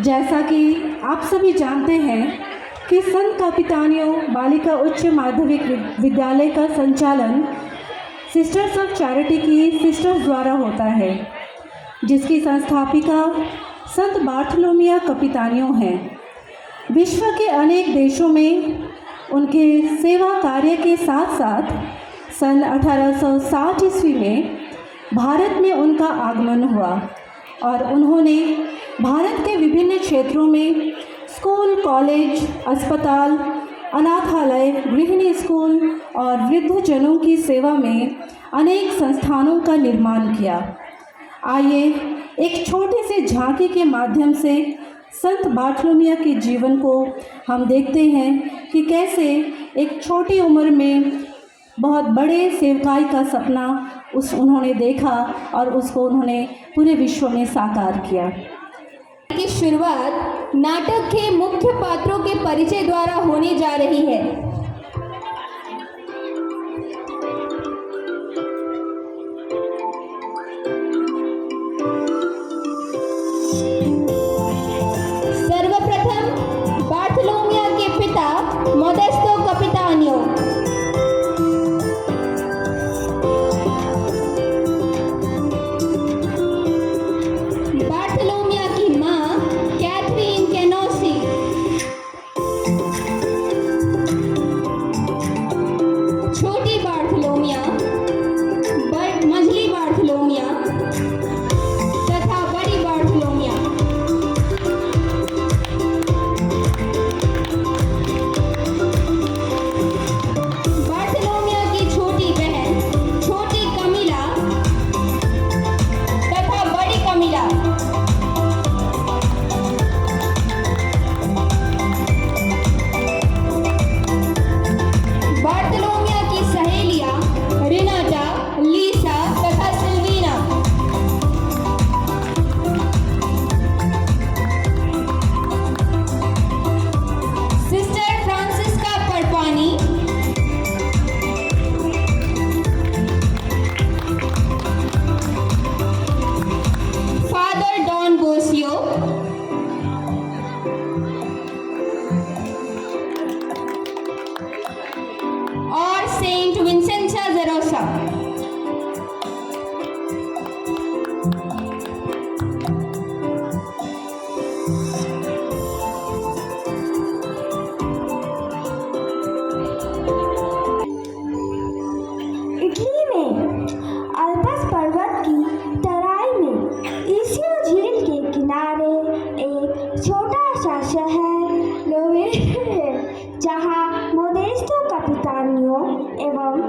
जैसा कि आप सभी जानते हैं कि संत कापितानियों बालिका उच्च माध्यमिक विद्यालय का संचालन सिस्टर्स ऑफ चैरिटी की सिस्टर्स द्वारा होता है, जिसकी संस्थापिका संत बार्थोलोमिया कपितानियों हैं। विश्व के अनेक देशों में उनके सेवा कार्य के साथ साथ सन 1860 ईस्वी में भारत में उनका आगमन हुआ और उन्होंने भारत के विभिन्न क्षेत्रों में स्कूल, कॉलेज, अस्पताल, अनाथालय, गृहिणी स्कूल और वृद्धजनों की सेवा में अनेक संस्थानों का निर्माण किया। आइए एक छोटी सी झांकी के माध्यम से संत बार्थोलोमिया के जीवन को हम देखते हैं कि कैसे एक छोटी उम्र में बहुत बड़े सेवकाई का सपना उन्होंने देखा और उसको उन्होंने पूरे विश्व में साकार किया। की शुरुआत नाटक के मुख्य पात्रों के परिचय द्वारा होने जा रही है। सर्वप्रथम बार्थोलोमिया के पिता मोदेस्तो कपितानियो, बार्थोलोमिया की मां कैथरीन केनोसी, छोटी बार्थोलोमिया, मझली बार्थोलोमिया तथा बड़ी बार्थोलोमिया। बार्थोलोमिया की छोटी बहन छोटी कमीला तथा बड़ी कमीला। बार्थोलोमिया की सहेलियां रिनाटा, लीसा तथा सिल्वीना। सिस्टर फ्रांसिस्का परपानी, फादर डॉन बोसियो, और सेंट विंसेंटा जेरोसा। इटली में अल्पस पर्वत की तराई में इसियो झील के किनारे एक छोटा सा शहर लोवेरे है, जहाँ मोदेस्तो कपितानियो एवं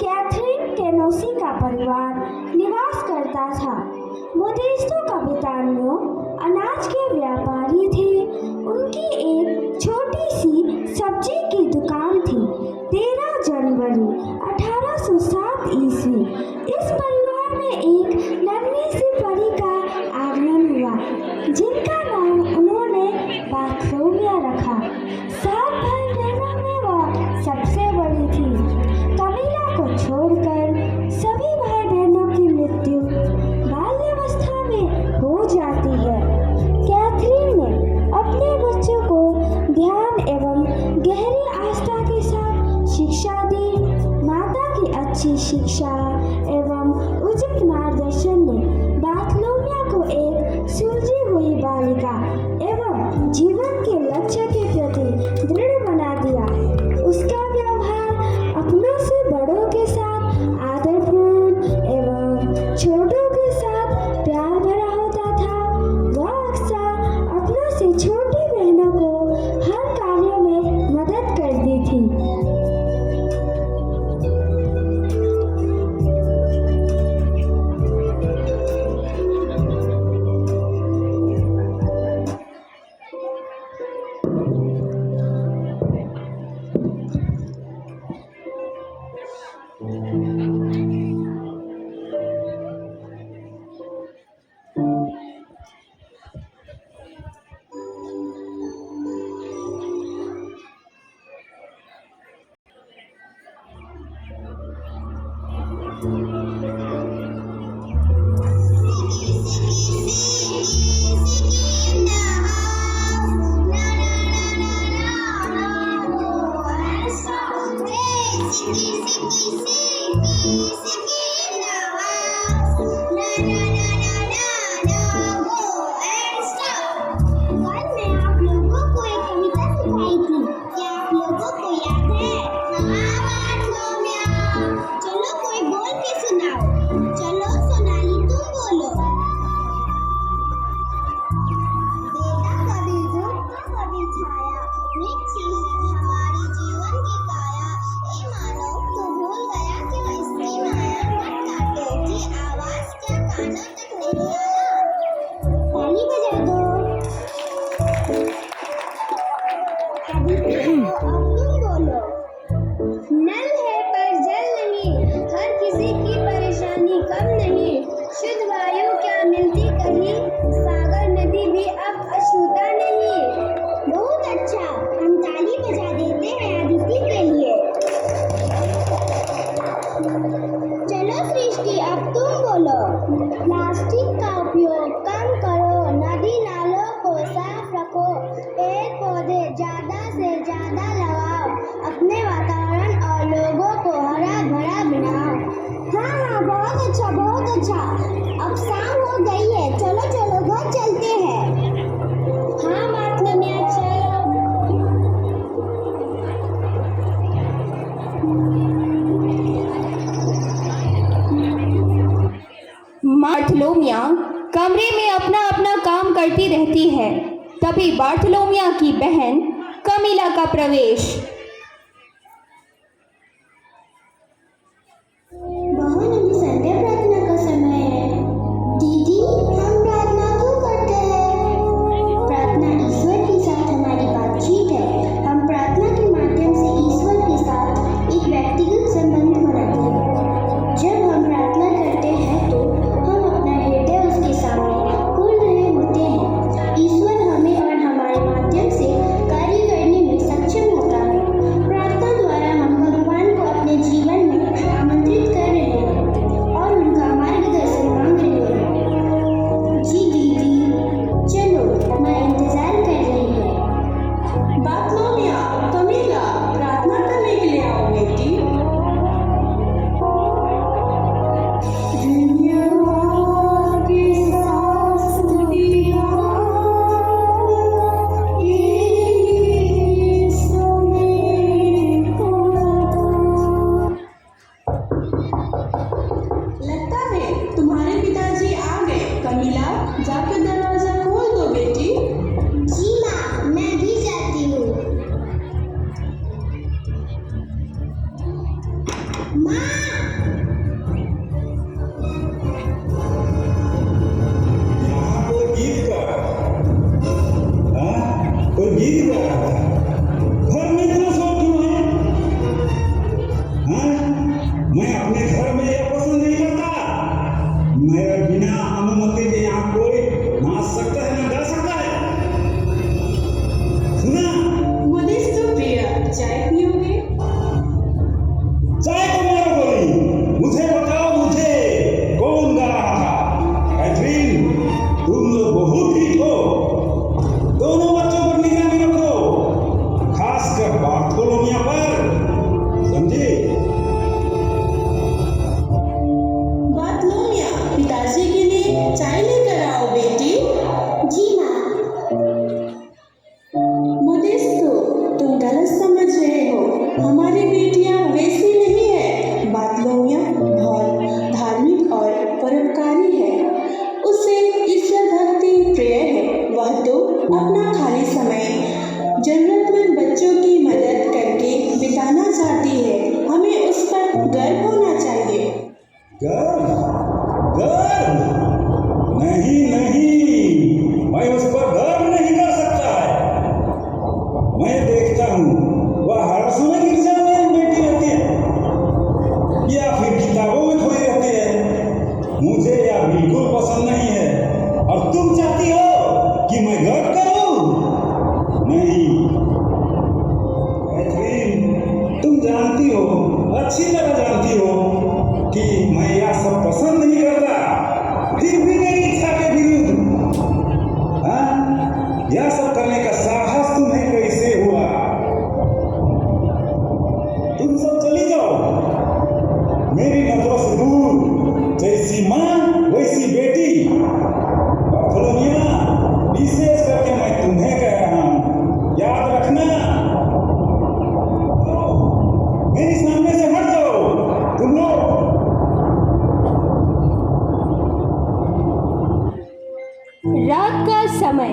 कैथरीन केनोसी का परिवार निवास करता था। मोदेस्तो कपितानियो अनाज के व्यापारी थे। उनकी एक छोटी सी सब्जी की दुकान थी। 13 जनवरी 1807 ईस्वी इस परिवार में एक नन्ही सी परी का आगमन हुआ, जिनका नाम उन्होंने बार्थोलोमिया रखा। 7 भाई बहनों में वह सबसे बड़ी थी। कमीला को छोड़कर सभी भाई बहनों की मृत्यु बाल्यावस्था में हो जाती है। कैथरीन ने अपने बच्चों को ध्यान एवं गहरी आस्था के साथ शिक्षा दी। माता की अच्छी शिक्षा एवं उचित मार्गदर्शन ने बार्थोलोमिया को एक सुलझी हुई बालिका एवं जीवन के लक्ष्य के प्रति तभी बार्थोलोमिया की बहन कमीला का प्रवेश। बहन, अभी संध्या प्रार्थना का समय है। दीदी, हम प्रार्थना क्यों करते हैं? प्रार्थना ईश्वर के साथ हमारी बातचीत है। हम प्रार्थना के माध्यम से ईश्वर के साथ एक व्यक्तिगत संबंध बनाते हैं। जब हम प्रार्थना करते हैं तो हम अपना हृदय उसके सामने खोल रहे होते हैं। ईश्वर हमें और हमारे माध्यम से कार्य करने में सक्षम होता है। प्रार्थना द्वारा हम भगवान को अपने जीवन में आमंत्रित कर रहे हैं और उनका मार्गदर्शन मांग रहे हैं। जी दीदी, चलो, मैं इंतजार कर रही हूँ। बार्थोलोमिया, कमीला, प्रार्थना करने के लिए आओ बेटी। लगता है तुम्हारे पिताजी आ गए। कमीला, जाकर दरवाजा खोल दो बेटी। जी माँ, मैं भी जाती हूँ। माँ, यहाँ कोई गीत गा रहा था। हाँ? कोई गीत गा रहा था। घर में इतना शौक क्यों है? हाँ? मैं अपने घर में यह पसंद नहीं करता। मेरे बिना अनुमति के यहाँ कोई नाच सकता है ना गा सकता है। सुना? मोदेस्तो प्रिय, चाय पियोगे? चाय को मारो गोली। मुझे बताओ, मुझे कौन गा रहा था? कैथरीन, तुम लोग बहुत ठीक हो। दोनों बच्चों पर निगरानी रखो, खासकर बार्थोलोमिया पर। समझे? बार्थोलोमिया, पिताजी के लिए चाय लेकर आओ बेटी। जी माँ। मोदेस्तो, तुम गलत समझ रहे हो। हमारी बेटियां वैसी नहीं है। बार्थोलोमिया बहुत धार्मिक और परोपकारी है। उसे ईश्वर भक्ति प्रिय है। वह तो अपना खाली समय जरूरतमंद बच्चों की मदद करके बिताना चाहती है। हमें उस पर गर्व होना चाहिए। गर्व? गर्व? नहीं नहीं, मैं उस पर गर्व नहीं कर सकता है। मैं देखता हूँ वह हर समय गिरजा में बैठी रहती है या फिर किताबों में खोई रहती है। मुझे यह बिल्कुल पसंद नहीं है। और तुम चाहती हो कि मैं गर्व करूं? नहीं। कैथरीन, तुम जानती हो, अच्छी तरह जानती हो कि मैं यह सब पसंद नहीं करता। फिर भी मेरी इच्छा के विरुद्ध, हाँ? यह सब करने का साहस तुम्हें कैसे हुआ? तुम सब चली जाओ मेरी नजरों से दूर। जैसी माँ वैसी बेटी। बार्थोलोमिया, विशेष करके मैं तुम्हें कह रहा हूँ, याद रखना। मेरे सामने से हट जाओ तुम लोग। रात का समय,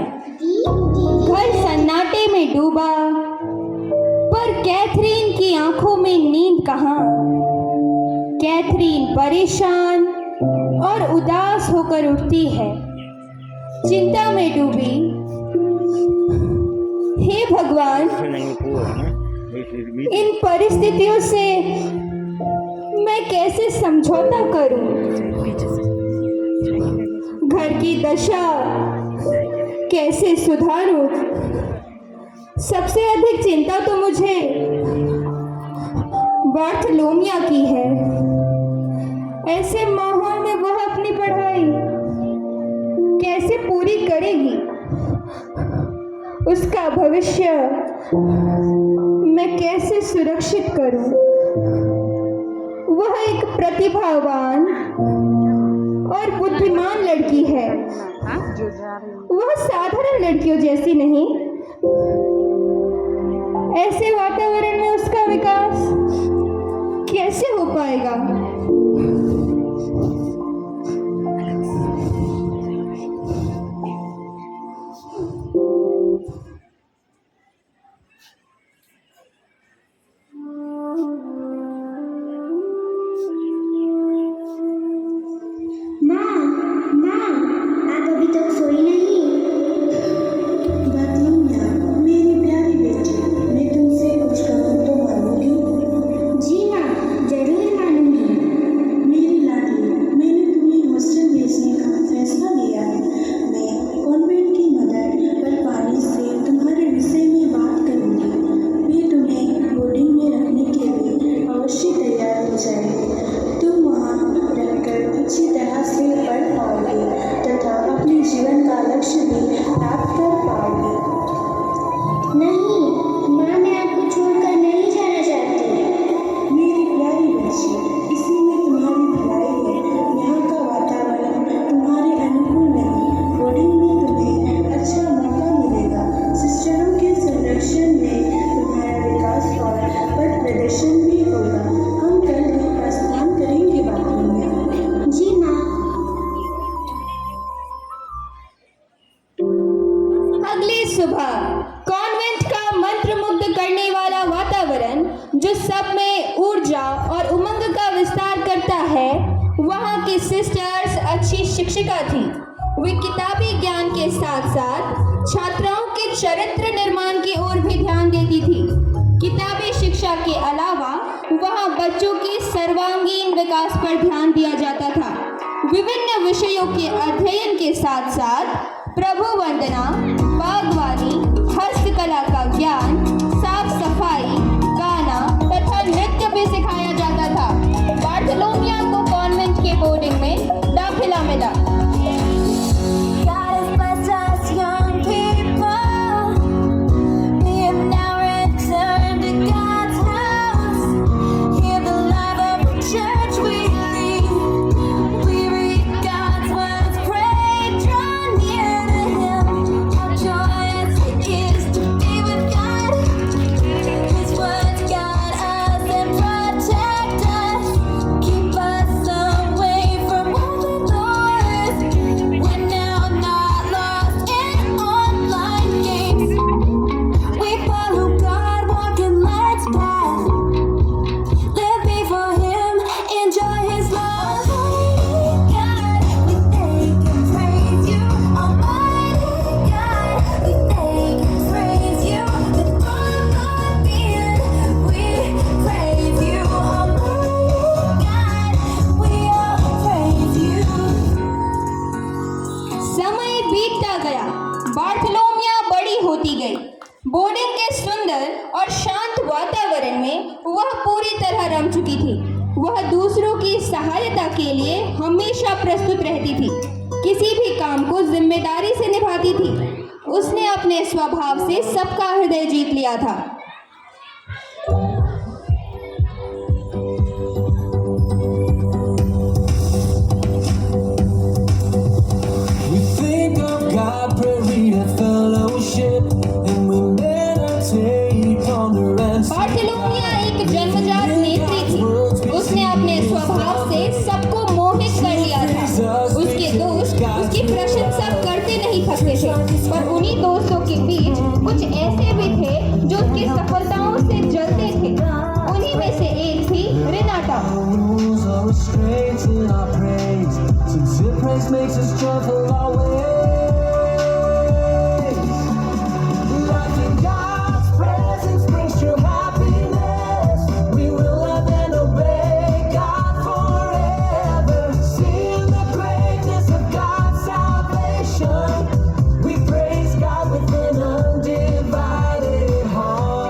घर सन्नाटे में डूबा, पर कैथरीन की आंखों में नींद कहाँ। कैथरीन परेशान और उदास होकर उठती है, चिंता में डूबी। हे भगवान, इन परिस्थितियों से मैं कैसे समझौता करूं? घर की दशा कैसे सुधारूं? सबसे अधिक चिंता तो मुझे बार्थोलोमिया की है। ऐसे माहौल में वह अपनी पढ़ाई कैसे पूरी करेगी? उसका भविष्य मैं कैसे सुरक्षित करूं? वह एक प्रतिभावान और बुद्धिमान लड़की है। वह साधारण लड़कियों जैसी नहीं। ऐसे वातावरण में उसका विकास कैसे हो पाएगा? सुबह कॉन्वेंट का मंत्रमुग्ध करने वाला वातावरण जो सब में ऊर्जा और उमंग का विस्तार करता है। वहाँ की सिस्टर्स अच्छी शिक्षिका थी। वे किताबी ज्ञान के साथ साथ छात्राओं के चरित्र निर्माण की ओर भी ध्यान देती थी। किताबी शिक्षा के अलावा वहाँ बच्चों के सर्वांगीण विकास पर ध्यान दिया जाता था। विभिन्न विषयों के अध्ययन के साथ साथ प्रभु वंदना, बागवानी, हस्तकला का ज्ञान, साफ सफाई, गाना तथा नृत्य भी सिखाया जाता था। बार्थोलोमिया को कॉन्वेंट के बोर्डिंग में दाखिला मिला। God has blessed us young people. We have now returned to God's house. Hear the love of the church we lead. We read God's words, pray, draw near to Him. How joyous it is to be with God. His words guide us and protect us. Keep us away from worldly lures. We're now not lost in online games. We follow God, walk in light's path. Live before Him, enjoy His love. God, we thank and praise You. Almighty God, we thank and praise You. With all our being, we praise You. Almighty God, we all praise You. समय बीतता गया, बार्थोलोमिया बड़ी होती गई। Boarding के सुंदर और शांत वातावरण में वह पूरी तरह रम चुकी थी। वह दूसरों की सहायता के लिए हमेशा प्रस्तुत रहती थी। किसी भी काम को जिम्मेदारी से निभाती थी। उसने अपने स्वभाव से सबका हृदय जीत लिया था। We think of God, pray, read a fellowship, and we meditate on the rest. बार्थोलोमिया एक जन्मजात नेत्री थी। उसने अपने स्वभाव से सबको मोहित कर लिया था। उसके दोस्त उसकी प्रशंसा करते नहीं थकते थे, पर उन्हीं दोस्तों के बीच कुछ ऐसे भी थे जो उसकी सफलताओं से जलते थे। उन्हीं में से एक थी Renata. Rules are restraints in our praise. Sincere praise makes us joyful always. Life in God's presence brings true happiness. We will love and obey God forever. Seeing the greatness of God's salvation, we praise God with an undivided heart.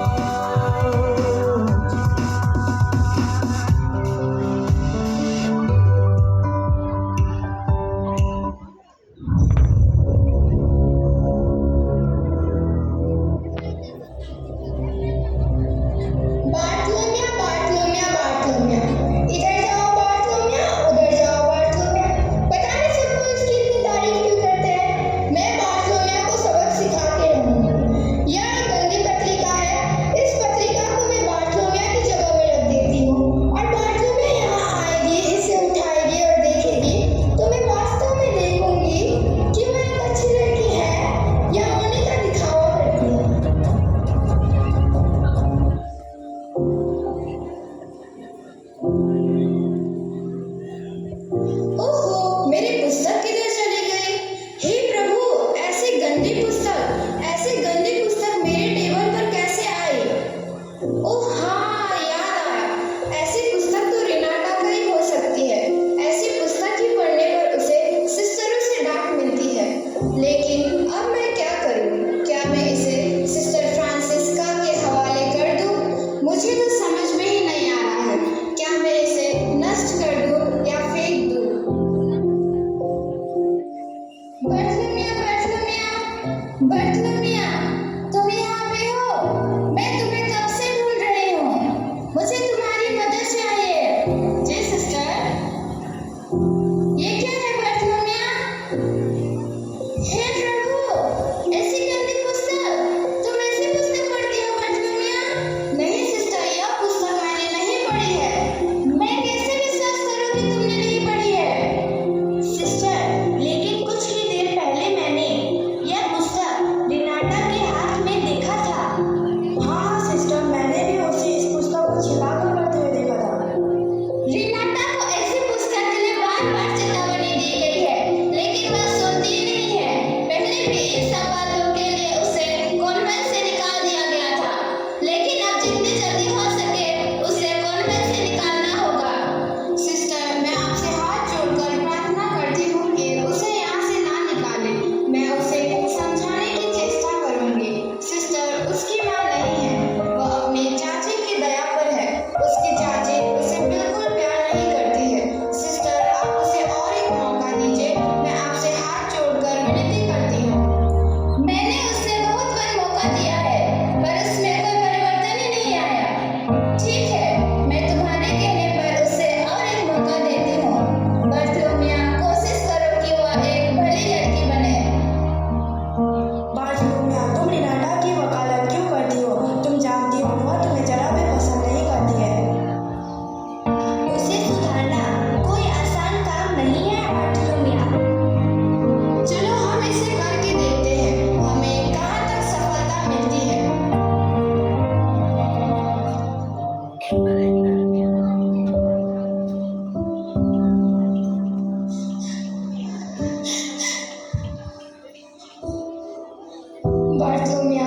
बार्थोलोमिया,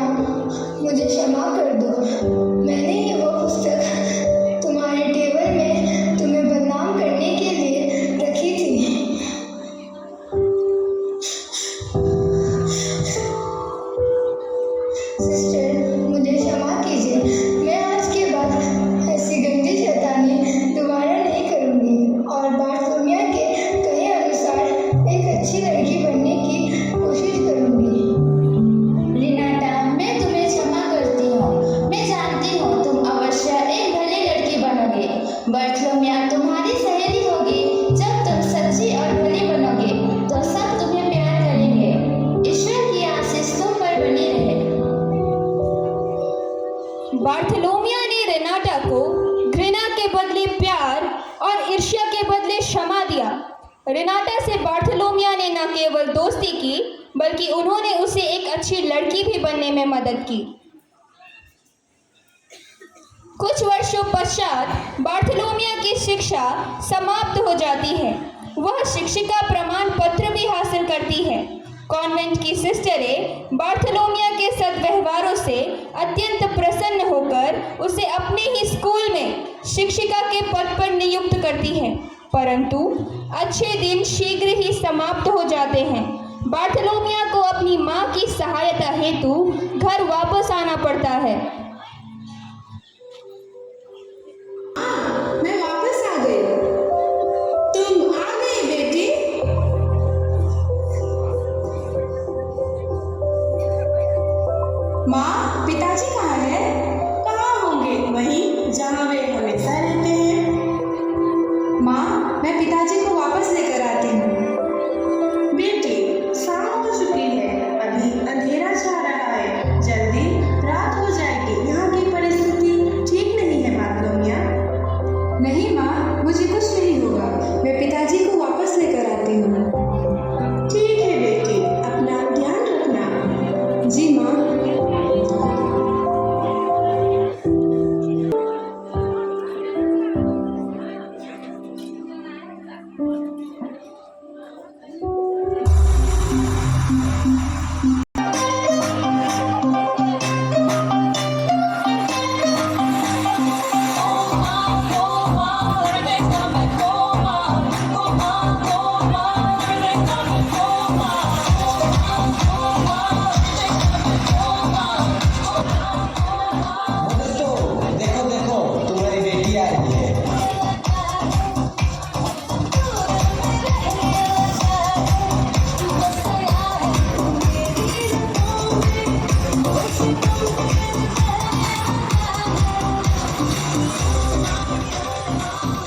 मुझे क्षमा कर दो। मैंने ही वो पुस्तक तुम्हारे table में तुम्हें बदनाम करने के लिए रखी थी। सिस्टर, मुझे क्षमा कीजिए। मैं आज के बाद ऐसी गंदी शैतानी दोबारा नहीं करूँगी और बार्थोलोमिया के कहे अनुसार एक अच्छी लड़की बनने की कोशिश करूँगी। रिनाटा, मैं तुम्हें क्षमा करती हूँ। मैं जानती हूँ तुम अवश्य एक भली लड़की बनोगे। बार्थोलोमिया तुम्हारी सहेली होगी। जब तुम सच्ची और भली बनोगे तो सब तुम्हें प्यार करेंगे। ईश्वर की आशीष तुम पर बनी रहे। बार्थोलोमिया ने रेनाटा को घृणा के बदले प्यार और ईर्ष्या के बदले क्षमा दिया। रेनाटा से बार्थोलोमिया ने न केवल दोस्ती की बल्कि उन्होंने उसे एक अच्छी लड़की भी बनने में मदद की। कुछ वर्षों पश्चात बार्थोलोमिया की शिक्षा समाप्त हो जाती है। वह शिक्षिका प्रमाण पत्र भी हासिल करती है। कॉन्वेंट की सिस्टरें बार्थोलोमिया के सद्व्यवहारों से अत्यंत प्रसन्न होकर उसे अपने ही स्कूल में शिक्षिका के पद पर नियुक्त करती हैं, परंतु अच्छे दिन शीघ्र ही समाप्त हो जाते हैं। बार्थोलोमिया को अपनी मां की सहायता हेतु घर वापस आना पड़ता है। मैं वापस आ गई। तुम आ गई बेटी। माँ, पिताजी कहाँ हैं? कहाँ होंगे? वहीं जहाँ वे हमेशा रहते हैं। माँ, मैं पिताजी को वापस लेकर आती हूँ। बेटी, शाम हो चुकी है, अभी अंधेरा छा रहा है, जल्दी रात हो जाएगी। यहाँ की परिस्थिति ठीक नहीं है बार्थोलोमिया। नहीं माँ, मुझे कुछ नहीं होगा। मैं पिताजी को वापस लेकर आती हूँ। ठीक है बेटी, अपना ध्यान रखना। जी माँ। देखो देखो, तुम्हारी बेटी आ रही है।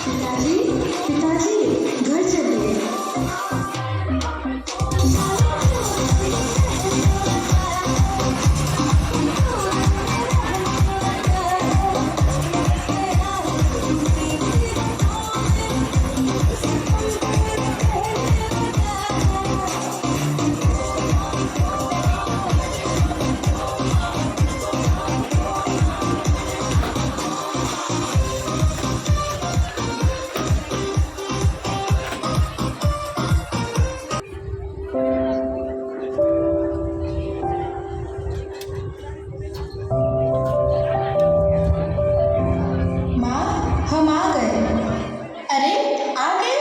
पिताजी, पिताजी, घर चलिए। माँ, हम आ गए। अरे, आ गए?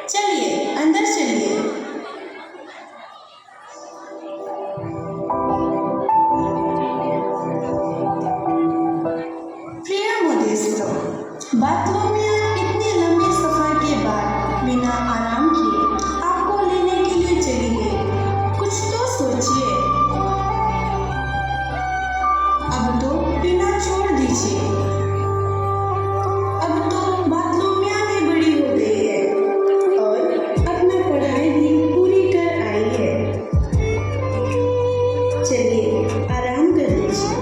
चलिए, अंदर चलिए। प्रिय मोदेस्तो, बार्थोलोमिया इतने लंबे सफर के बाद बिना आराम किए आपको लेने के लिए चली गई। कुछ तो सोचिए। अब तो बिना छोड़ दीजिए। अब तो बार्थोलोमिया भी बड़ी हो गई है और अपना पढ़ाई भी पूरी कर आई है। चलिए, आराम कर लीजिए।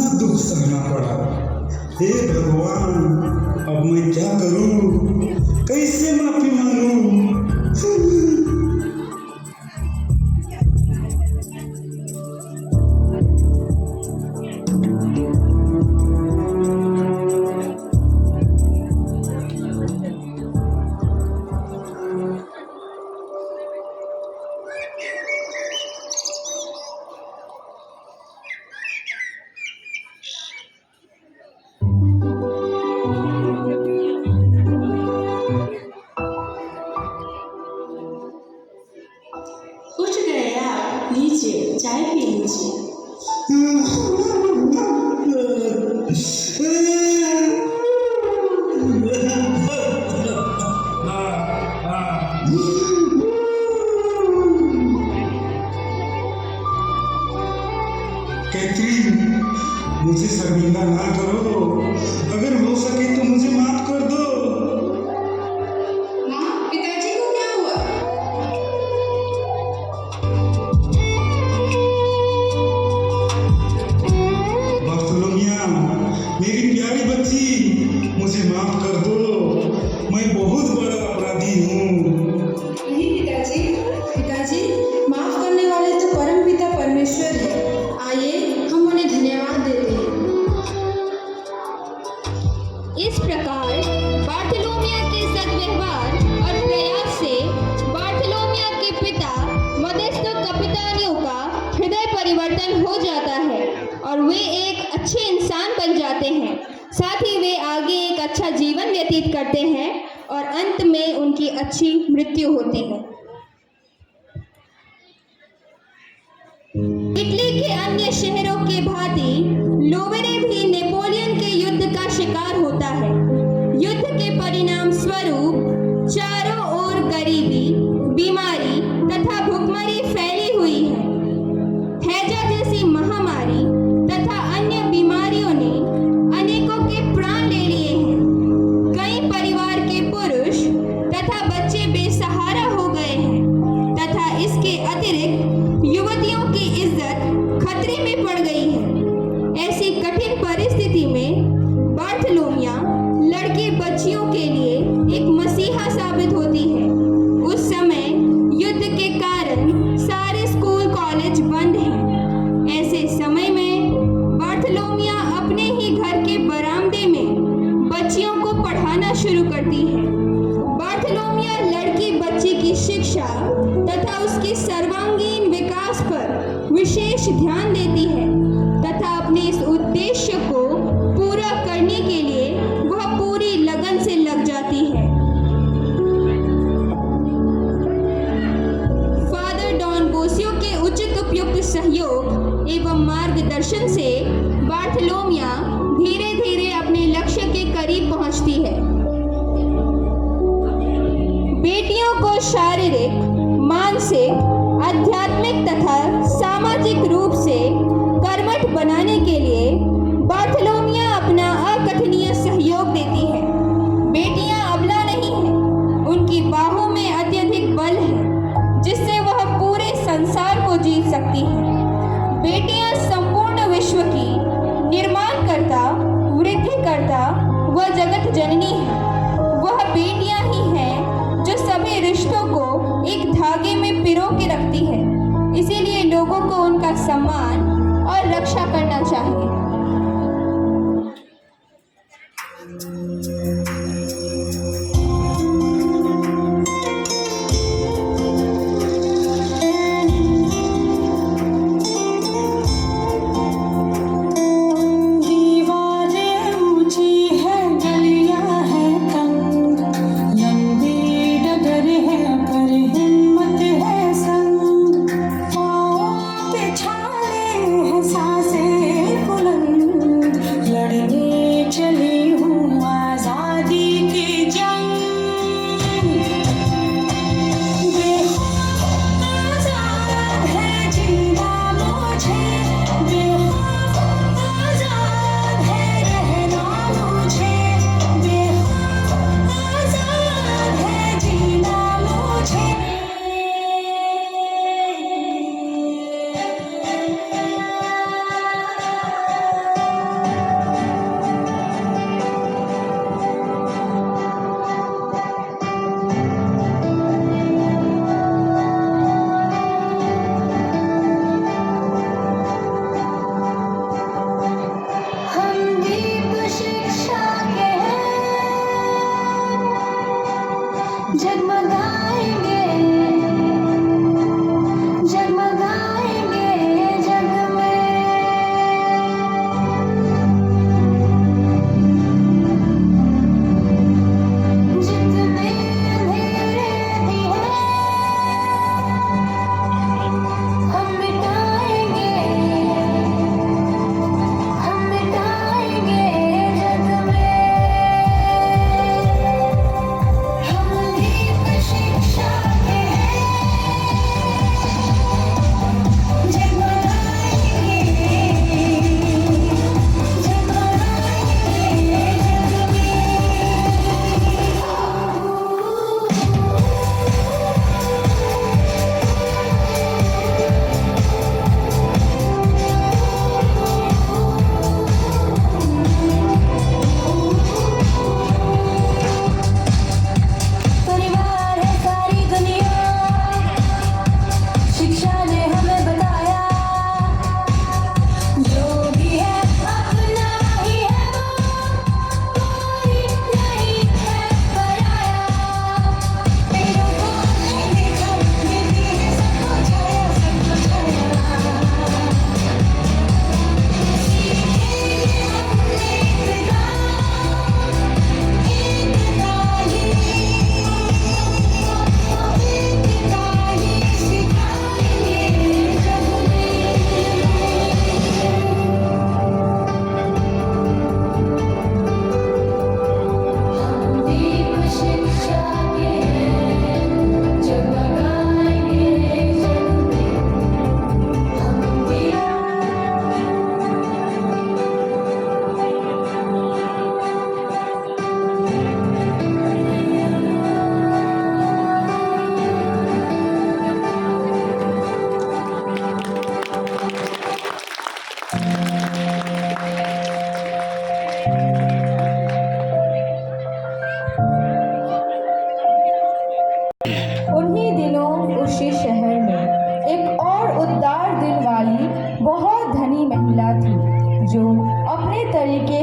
कितना दुख सहना पड़ा। हे भगवान, अब मैं क्या करूं, कैसे माफी मांगूं? उठ गए आप, लीजिए चाय पी लीजिए। कैथरीन, मुझे शर्मिंदा ना करो। अगर हो सके तो मुझे माफ कर दो। माँ, पिताजी को क्या हुआ? बार्थोलोमिया, मेरी प्यारी बच्ची, मुझे माफ कर दो। मैं बहुत बड़ा अपराधी हूँ। नहीं पिताजी, पिताजी माफ करने वाले तो परम पिता परमेश्वर है। आइए हम उन्हें धन्यवाद देते हैं। इस प्रकार बार्थोलोमिया के सद्व्यवहार और प्रयास से बार्थोलोमिया के पिता मोदेस्तो कपितानियों का हृदय परिवर्तन हो जाता है और वे एक अच्छे इंसान बन जाते हैं। साथ ही वे आगे एक अच्छा जीवन व्यतीत करते हैं और अंत में उनकी अच्छी मृत्यु होती है। इटली के अन्य शहरों के भांति लोवेरे भी नेपोलियन के युद्ध का शिकार होता है। युद्ध के परिणाम स्वरूप चारों ओर गरीबी, बीमारी तथा भुखमरी फैली हुई है। हैजा जैसी महामारी तथा अन्य बीमारियों ने अनेकों के प्राण ले लिए हैं। कई परिवार के पुरुष तथा बच्चे बेसहारा हो गए हैं तथा इसके अतिरिक्त युवतियों की इज्जत खतरे में पड़ गई है। ऐसी कठिन परिस्थिति में बार्थोलोमिया लड़की बच्चियों के लिए एक मसीहा साबित होती है। उस समय युद्ध के कारण सारे स्कूल कॉलेज बंद हैं। ऐसे समय में बार्थोलोमिया अपने ही घर के बरामदे में बच्चियों को पढ़ाना शुरू करती है। बार्थोलोमिया लड़की बच्ची की शिक्षा तथा उसके सर्वांगीण विकास पर विशेष ध्यान देती है तथा अपने इस उद्देश्य को पूरा करने के लिए वह पूरी लगन से लग जाती है। फादर डॉन बोसियो के उचित उपयुक्त सहयोग एवं मार्गदर्शन से बार्थोलोमिया धीरे धीरे अपने लक्ष्य के करीब पहुंचती है। बेटियों को शारीरिक, मानसिक, आध्यात्मिक तथा सामाजिक रूप से कर्मठ बनाने के लिए बार्थोलोमिया अपना अकथनीय सहयोग देती है। बेटियां अबला नहीं हैं, उनकी बाहों में अत्यधिक बल है जिससे वह पूरे संसार को जीत सकती हैं। बेटियां संपूर्ण विश्व की निर्माणकर्ता, वृद्धिकर्ता व जगत जननी है। वह बेटियां ही हैं जो सभी रिश्तों को एक धागे में पिरो के रखती है। इसीलिए लोगों को उनका सम्मान और रक्षा करना चाहिए। दीवारें ऊंची है, गलियां हैं तंग, लंबी डगर है पर हिम्मत है संग। पाँव पे छाले हैं, सांसें बुलंद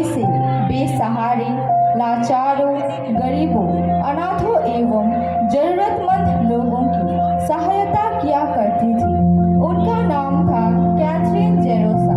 में से बेसहारे, लाचारों, गरीबों, अनाथों एवं जरूरतमंद लोगों की सहायता किया करती थी। उनका नाम था कैथरीन जेरोसा।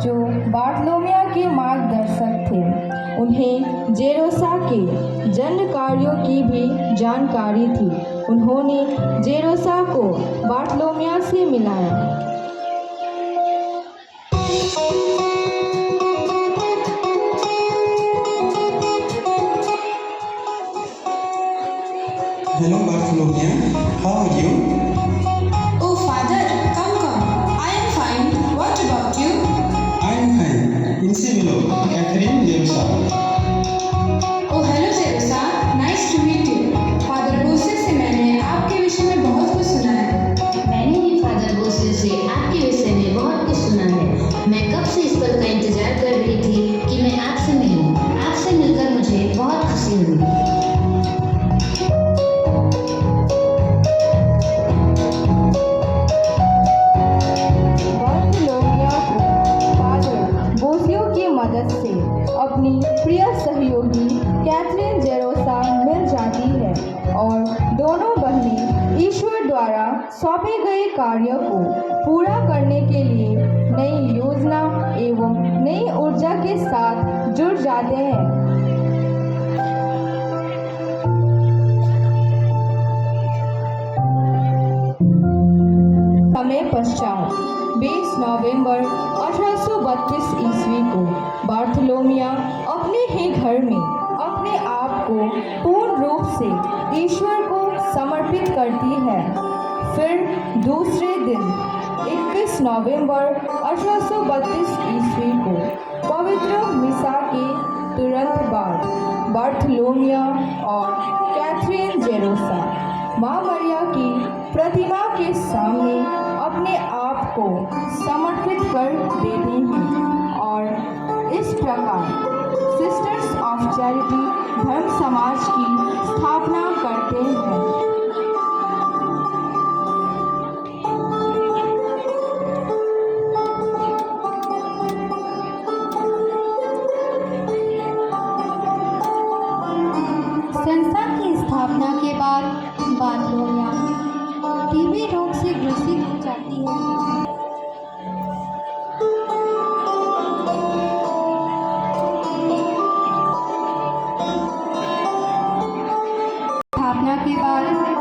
जो बार्थोलोमिया के मार्गदर्शक थे, उन्हें जेरोसा के जन्म कार्यों की भी जानकारी थी। उन्होंने जेरोसा को बार्थोलोमिया से मिलाया। Hello, Bartholomew. How are you? Oh, Father, come. I am fine. What about you? I am fine. इनसे मिलो, Catherine Jerosa. Oh, hello, Jerosa. Nice to meet you. Father बोसे से मैंने आपके विषय में बहुत कुछ सुना है। मैंने भी फादर बोसे से आपके विषय में बहुत कुछ सुना है। मैं कब से इस पल का इंतजार कर रही थी कि मैं आपसे मिलूं। आपसे मिलकर मुझे बहुत खुशी हुई। मदद से अपनी प्रिय सहयोगी कैथरीन जेरोसा मिल जाती है और दोनों बहनें ईश्वर द्वारा सौंपे गए कार्य को पूरा करने के लिए नई योजना एवं नई ऊर्जा के साथ जुड़ जाते हैं। समय पश्चात 20 नवंबर 1832 ईस्वी को बार्थोलोमिया अपने ही घर में अपने आप को पूर्ण रूप से ईश्वर को समर्पित करती है। फिर दूसरे दिन 21 नवंबर 1832 ईस्वी को पवित्र मिसा के तुरंत बाद बार्थोलोमिया और कैथरीन जेरोसा माँ मरिया की प्रतिमा के सामने अपने आप को समर्पित कर देते हैं और इस प्रकार सिस्टर्स ऑफ चैरिटी धर्म समाज की स्थापना करते हैं। संस्था की स्थापना के बाद बार्थोलोमिया टीबी रोग से ग्रसित हो जाती है। स्थापना के बाद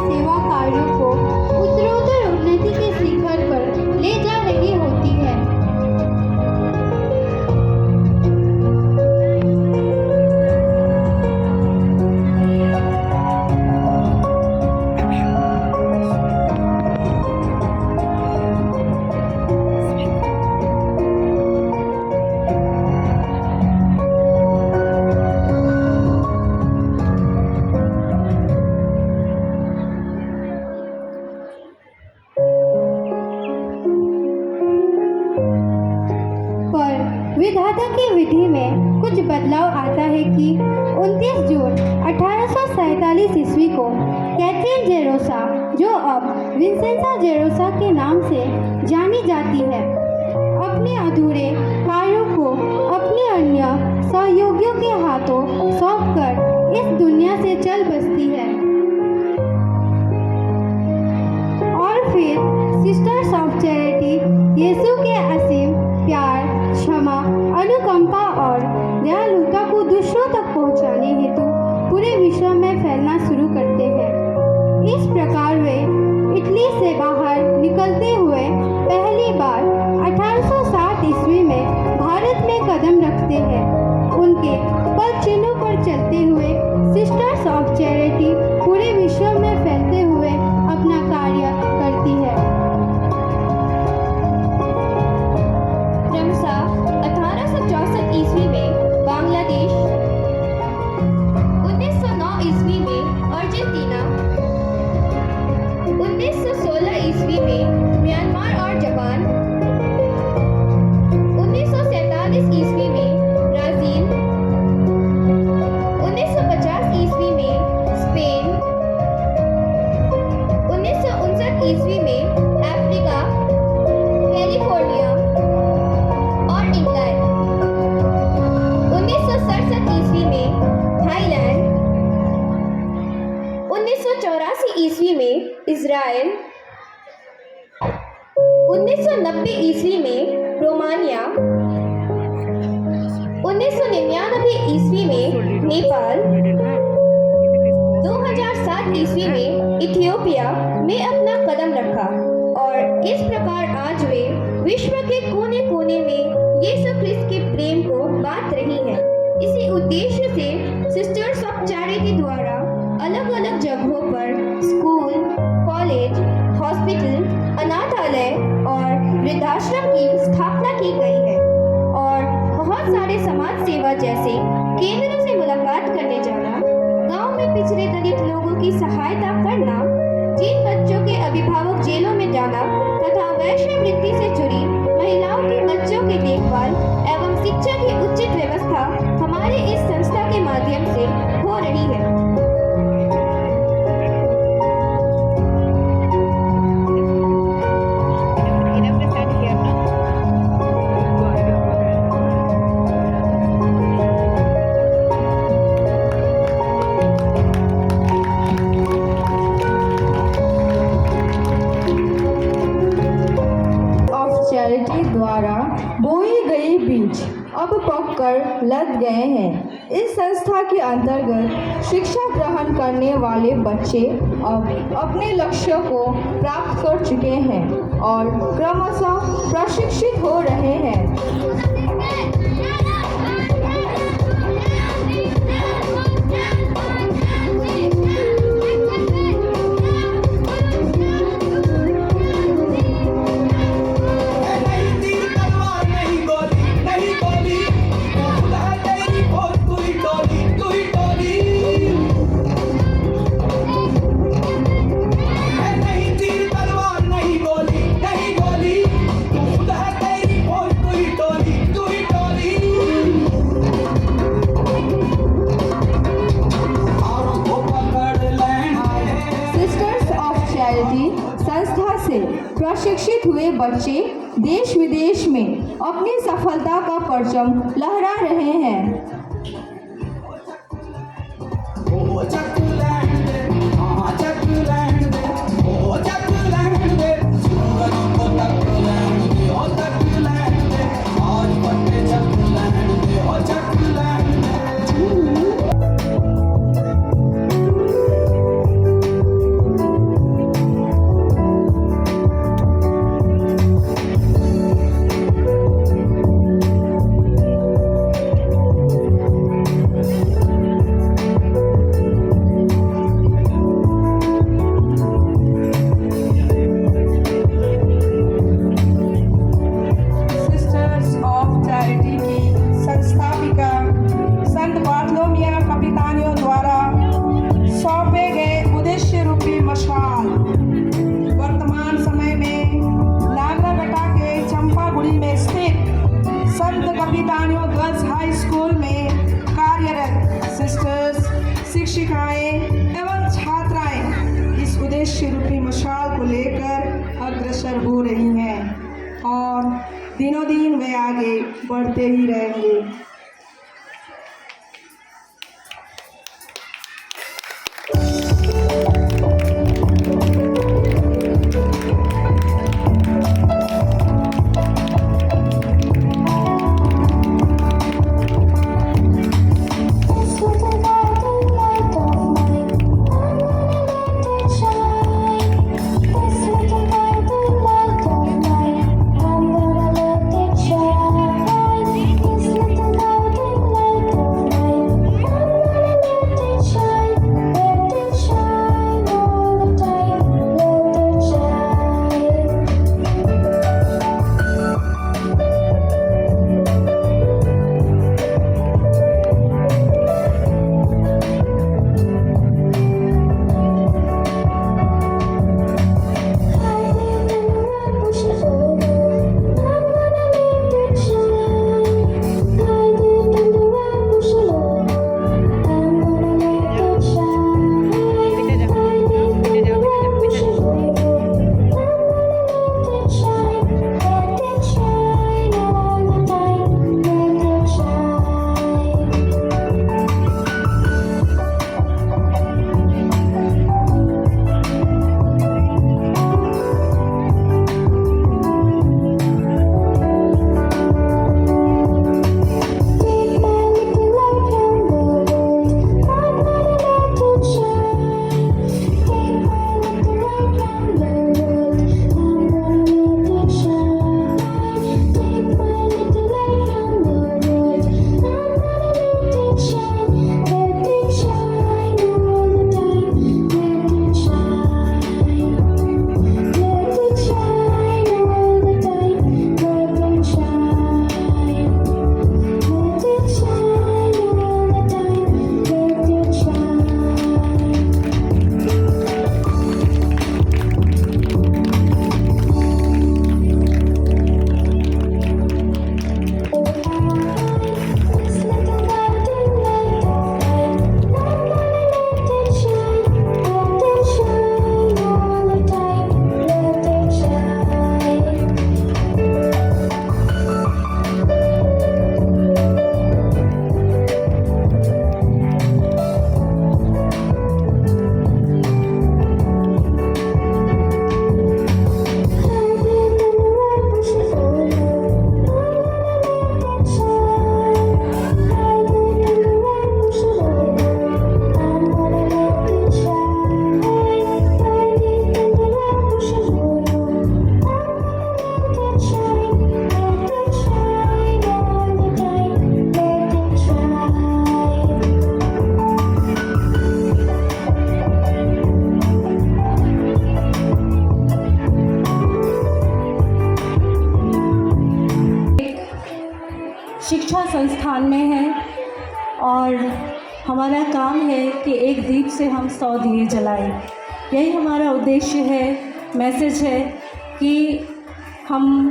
सेवा कार्यों को उत्तरोत्तर उन्नति के शिखर पर ले जा रही होती है। पर विधाता की विधि में कुछ बदलाव आता है कि 29 जून 1847 ईस्वी को कैथरीन जेरोसा, जो अब विंसेंटा जेरोसा के नाम से जानी जाती है, अपने अधूरे कार्यों को अपने अन्य सहयोगियों के हाथों सौंपकर इस दुनिया से चल बसती है। और फिर सिस्टर्स ऑफ चैरिटी यीशु के असीम प्यार, क्षमा, अनुकंपा और दयालुता को दूसरों तक पहुंचाने हेतु पूरे विश्व में फैलना शुरू करते हैं। इस प्रकार वे इटली से बाहर निकलते हुए पहली बार 1860 ईस्वी में भारत में कदम रखते हैं। उनके पद चिन्हों पर चलते हुए सिस्टर्स ऑफ चैरिटी पूरे विश्व में फैलते हुए अपना कार्य करती है। क्रमशः 1864 ईस्वी में बांग्लादेश, 1909 ईस्वी में अर्जेंटीना, 1916 ईस्वी में म्यांमार और जापान, 1947 ईस्वी में ब्राजील, 1950 ईस्वी में स्पेन, 1959 ईस्वी में अफ्रीका, कैलिफोर्निया और इंग्लैंड, 1967 ईस्वी में थाईलैंड, 1984 ईस्वी में इजराइल, 1990 ईस्वी में रोमानिया, 1999 ईस्वी में नेपाल, 2007 ईस्वी में इथियोपिया में अपना कदम रखा और इस प्रकार आज वे विश्व के कोने कोने में यीशु ख्रिस्त के प्रेम को बांट रही हैं। इसी उद्देश्य से सिस्टर्स ऑफ चैरिटी द्वारा अलग अलग जगहों पर स्कूल, कॉलेज, हॉस्पिटल, अनाथालय और वृद्धाश्रम की स्थापना की गई है और बहुत सारे समाज सेवा जैसे केंद्रों से मुलाकात करने जाना, गांव में पिछड़े दलित लोगों की सहायता करना, जिन बच्चों के अभिभावक जेलों में जाना तथा वैश्यावृत्ति से जुड़ी महिलाओं के बच्चों की देखभाल एवं शिक्षा की उचित व्यवस्था हमारे इस संस्था के माध्यम से हो रही है। चैरिटी द्वारा बोई गई बीज अब पककर लग गए हैं। इस संस्था के अंतर्गत शिक्षा ग्रहण करने वाले बच्चे अब अपने लक्ष्यों को प्राप्त कर चुके हैं और क्रमशः प्रशिक्षित हो रहे हैं। संस्था से प्रशिक्षित हुए बच्चे देश विदेश में अपनी सफलता का परचम लहरा रहे हैं। मशाल को लेकर अग्रसर हो रही हैं और दिनों दिन वे आगे बढ़ते ही रहेंगे। शिक्षा संस्थान में है और हमारा काम है कि एक दीप से हम 100 दिए जलाएं। यही हमारा उद्देश्य है, मैसेज है कि हम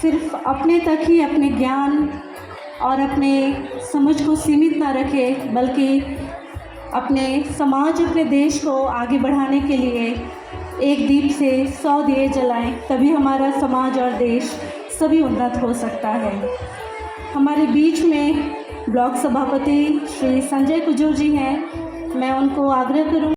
सिर्फ अपने तक ही अपने ज्ञान और अपने समझ को सीमित ना रखें, बल्कि अपने समाज, अपने देश को आगे बढ़ाने के लिए एक दीप से 100 दिए जलाएं, तभी हमारा समाज और देश सभी उन्नत हो सकता है। हमारे बीच में ब्लॉक सभापति श्री संजय कुजूर जी हैं, मैं उनको आग्रह करूँ